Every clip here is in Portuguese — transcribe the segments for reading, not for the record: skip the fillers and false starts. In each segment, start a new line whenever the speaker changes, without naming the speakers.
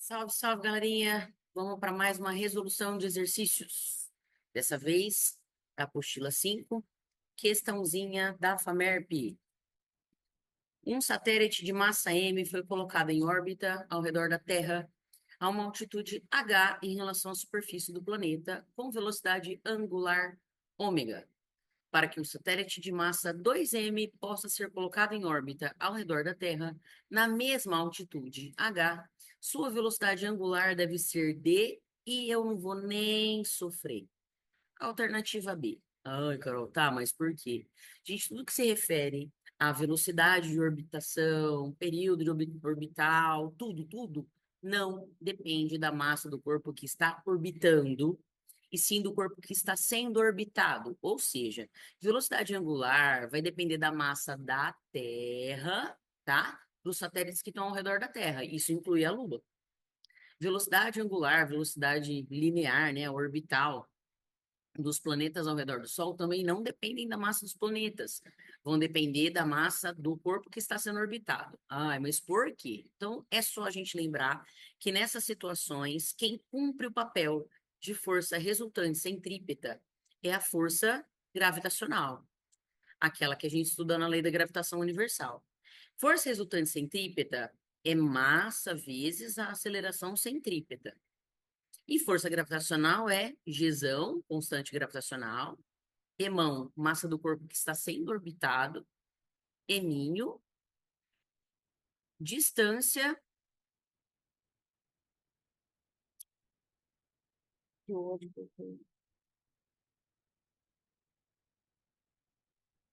Salve, salve, galerinha! Vamos para mais uma resolução de exercícios. Dessa vez, a apostila 5, questãozinha da FAMERP. Um satélite de massa M foi colocado em órbita ao redor da Terra a uma altitude h em relação à superfície do planeta, com velocidade angular ômega. Para que um satélite de massa 2m possa ser colocado em órbita ao redor da Terra, na mesma altitude h, sua velocidade angular deve ser d e eu não vou nem sofrer. Alternativa B. Ai, Carol, tá, mas por quê? Gente, tudo que se refere à velocidade de orbitação, período de orbital, tudo, não depende da massa do corpo que está orbitando, e sim do corpo que está sendo orbitado. Ou seja, velocidade angular vai depender da massa da Terra, tá? Dos satélites que estão ao redor da Terra. Isso inclui a Lua. Velocidade angular, velocidade linear, né, orbital dos planetas ao redor do Sol também não dependem da massa dos planetas, vão depender da massa do corpo que está sendo orbitado. Ai, mas por quê? Então, é só a gente lembrar que nessas situações, quem cumpre o papel de força resultante centrípeta é a força gravitacional, aquela que a gente estuda na lei da gravitação universal. Força resultante centrípeta é massa vezes a aceleração centrípeta. E força gravitacional é Gzão, constante gravitacional, Emão, massa do corpo que está sendo orbitado, Eninho, distância.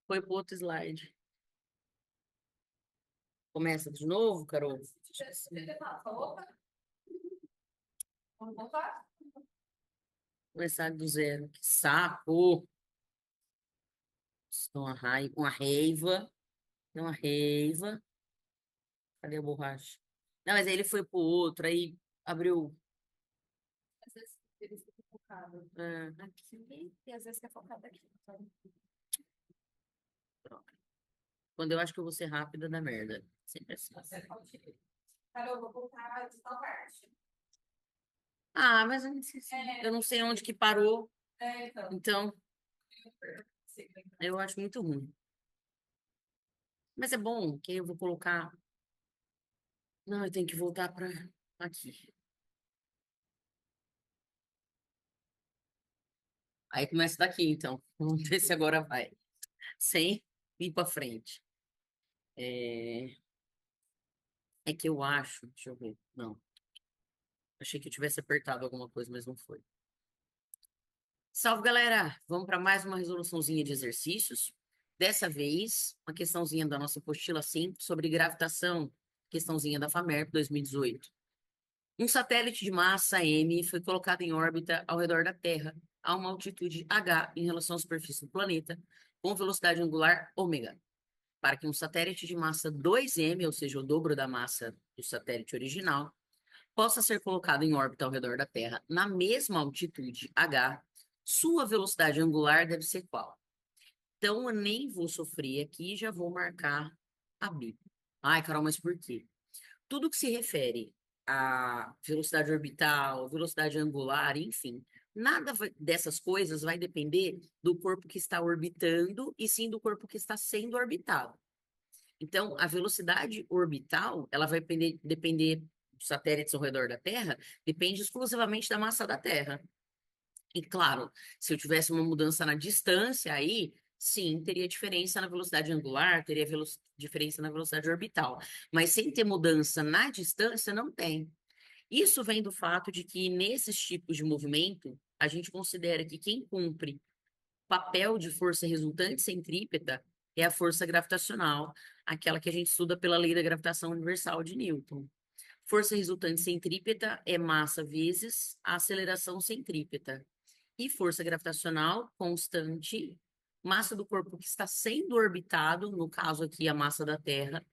Foi para outro slide. Começa de novo, Carol? Começar do zero. Que saco! Estou uma raiva. Uma raiva. Cadê a borracha? Não, mas aí ele foi pro outro, aí abriu.
Às vezes ele fica focado
Ah,
aqui e às vezes fica focado aqui. Então,
droga. Quando eu acho que eu vou ser rápida, dá merda. Sempre assim.
você pode. Cara, eu vou voltar de tal parte.
Ah, mas eu não sei onde que parou,
Então.
então eu acho muito ruim. Mas é bom que eu vou colocar. Não, eu tenho que voltar para aqui. Aí começa daqui, então. Vamos ver se agora vai. Sem ir para frente. É... é que eu acho. Deixa eu ver. Não. Achei que eu tivesse apertado alguma coisa, mas não foi. Salve, galera! Vamos para mais uma resoluçãozinha de exercícios. Dessa vez, uma questãozinha da nossa apostila 5 sobre gravitação. Questãozinha da FAMERP 2018. Um satélite de massa M foi colocado em órbita ao redor da Terra, a uma altitude h em relação à superfície do planeta, com velocidade angular ômega. Para que um satélite de massa 2m, ou seja, o dobro da massa do satélite original, possa ser colocado em órbita ao redor da Terra na mesma altitude h, sua velocidade angular deve ser qual? Então, eu nem vou sofrer aqui, já vou marcar a B. Ai, Carol, mas por quê? Tudo que se refere à velocidade orbital, velocidade angular, enfim, dessas coisas vai depender do corpo que está orbitando e sim do corpo que está sendo orbitado. Então, a velocidade orbital, ela vai depender dos satélites ao redor da Terra, depende exclusivamente da massa da Terra. E claro, se eu tivesse uma mudança na distância aí, sim, teria diferença na velocidade angular, teria diferença na velocidade orbital. Mas sem ter mudança na distância, não tem. Isso vem do fato de que nesses tipos de movimento, a gente considera que quem cumpre papel de força resultante centrípeta é a força gravitacional, aquela que a gente estuda pela lei da gravitação universal de Newton. Força resultante centrípeta é massa vezes a aceleração centrípeta. E força gravitacional constante, massa do corpo que está sendo orbitado, no caso aqui a massa da Terra,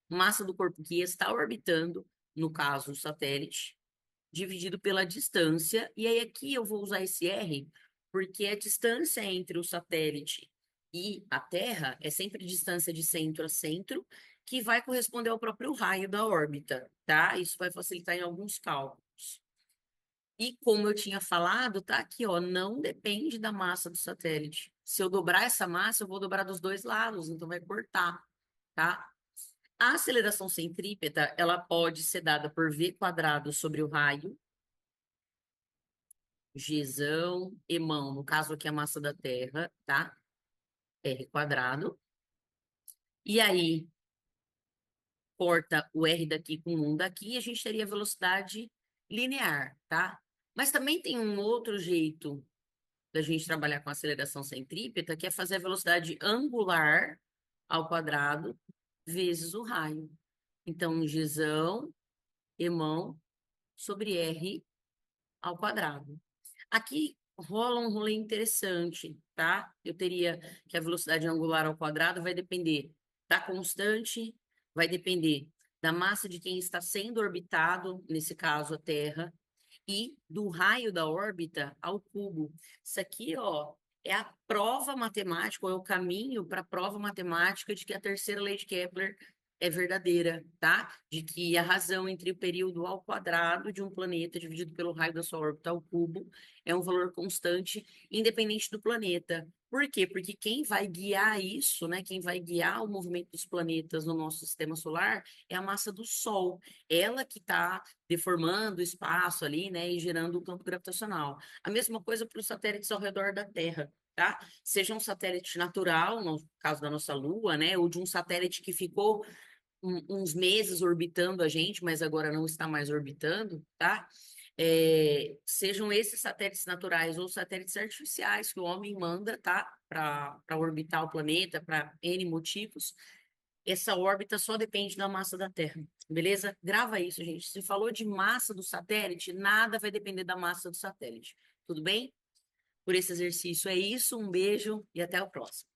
massa do corpo que está orbitando, no caso o satélite, dividido pela distância. E aí aqui eu vou usar esse R, porque a distância entre o satélite e a Terra é sempre distância de centro a centro, que vai corresponder ao próprio raio da órbita, tá? Isso vai facilitar em alguns cálculos. E como eu tinha falado, tá aqui, ó, não depende da massa do satélite. Se eu dobrar essa massa, eu vou dobrar dos dois lados, então vai cortar, tá? A aceleração centrípeta, ela pode ser dada por v quadrado sobre o raio, gzão, emão, no caso aqui a massa da Terra, tá? R quadrado. E aí, corta o R daqui com 1 daqui, e a gente teria velocidade linear, tá? Mas também tem um outro jeito da gente trabalhar com aceleração centrípeta, que é fazer a velocidade angular ao quadrado vezes o raio. Então, gzão, emão, sobre R ao quadrado. Aqui rola um rolê interessante, tá? Eu teria que a velocidade angular ao quadrado vai depender da constante, vai depender da massa de quem está sendo orbitado, nesse caso a Terra, e do raio da órbita ao cubo. Isso aqui, ó, é a prova matemática, ou é o caminho para a prova matemática de que a terceira lei de Kepler é verdadeira, tá? De que a razão entre o período ao quadrado de um planeta dividido pelo raio da sua órbita ao cubo é um valor constante, independente do planeta. Por quê? Porque quem vai guiar isso, né? Quem vai guiar o movimento dos planetas no nosso sistema solar é a massa do Sol. Ela que está deformando o espaço ali, né, e gerando o campo gravitacional. A mesma coisa para os satélites ao redor da Terra, tá? Seja um satélite natural, no caso da nossa Lua, né, ou de um satélite que ficou uns meses orbitando a gente, mas agora não está mais orbitando, tá? Sejam esses satélites naturais ou satélites artificiais que o homem manda, tá? Para orbitar o planeta, para N motivos, essa órbita só depende da massa da Terra, beleza? Grava isso, gente. Se falou de massa do satélite, nada vai depender da massa do satélite. Tudo bem? Por esse exercício é isso. Um beijo e até o próximo.